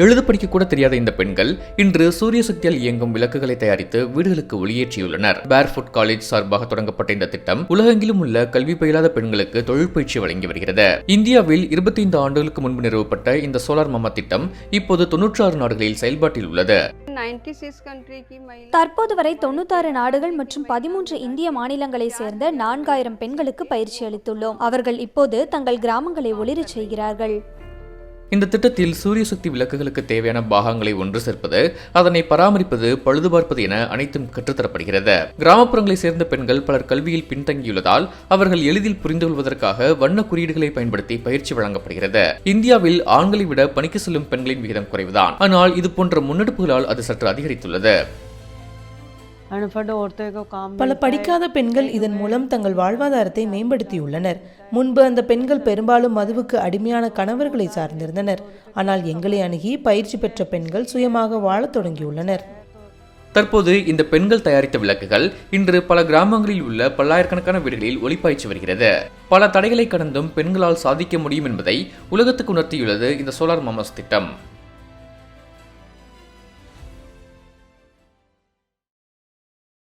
எழுத படிக்க கூட தெரியாத இந்த பெண்கள் இன்று சூரிய சக்தியால் இயங்கும் விளக்குகளை தயாரித்து வீடுகளுக்கு ஒளியேற்றியுள்ளனர். பேர்ஃபுட் காலேஜ் சார்பாக தொடங்கப்பட்ட இந்த திட்டம் உலகெங்கிலும் உள்ள கல்வி பயிலாத பெண்களுக்கு தொழில் பயிற்சி வழங்கி வருகிறது. இந்தியாவில் 25 ஆண்டுகளுக்கு முன்பு நிறுவப்பட்ட இந்த சோலார் மாமா திட்டம் இப்போது 96 நாடுகளில் செயல்பாட்டில் உள்ளது. தற்போது வரை 96 நாடுகள் மற்றும் 13 இந்திய மாநிலங்களை சேர்ந்த 4000 பெண்களுக்கு பயிற்சி அளித்துள்ளோம். அவர்கள் இப்போது தங்கள் கிராமங்களை ஒளிரச் செய்கிறார்கள். இந்த திட்டத்தில் சூரிய சக்தி விளக்குகளுக்கு தேவையான பாகங்களை ஒன்று சேர்ப்பது, அதனை பராமரிப்பது, பழுதுபார்ப்பது என அனைத்தும் கற்றுத்தரப்படுகிறது. கிராமப்புறங்களை சேர்ந்த பெண்கள் பலர் கல்வியில் பின்தங்கியுள்ளதால் அவர்கள் எளிதில் புரிந்து கொள்வதற்காக வண்ண குறியீடுகளை பயன்படுத்தி பயிற்சி வழங்கப்படுகிறது. இந்தியாவில் ஆண்களை விட பணிக்கு செல்லும் பெண்களின் விகிதம் குறைவுதான். ஆனால் இதுபோன்ற முன்னெடுப்புகளால் அது சற்று அதிகரித்துள்ளது. பல படிக்காத பெண்கள் இதன் மூலம் தங்கள் வாழ்வாதாரத்தை மேம்படுத்தியுள்ளனர். முன்பு அந்த பெண்கள் பெரும்பாலும் மதுவுக்கு அடிமையான கணவர்களை சார்ந்திருந்தனர். ஆனால் எங்களை அணுகி பயிற்சி பெற்ற பெண்கள் சுயமாக வாழத் தொடங்கியுள்ளனர். தற்போது இந்த பெண்கள் தயாரித்த விளக்குகள் இன்று பல கிராமங்களில் உள்ள பல்லாயிரக்கணக்கான வீடுகளில் ஒளிப்பாய்ச்சி வருகிறது. பல தடைகளை கடந்தும் பெண்களால் சாதிக்க முடியும் என்பதை உலகத்துக்கு உணர்த்தியுள்ளது இந்த சோலார் மாமாஸ் திட்டம்.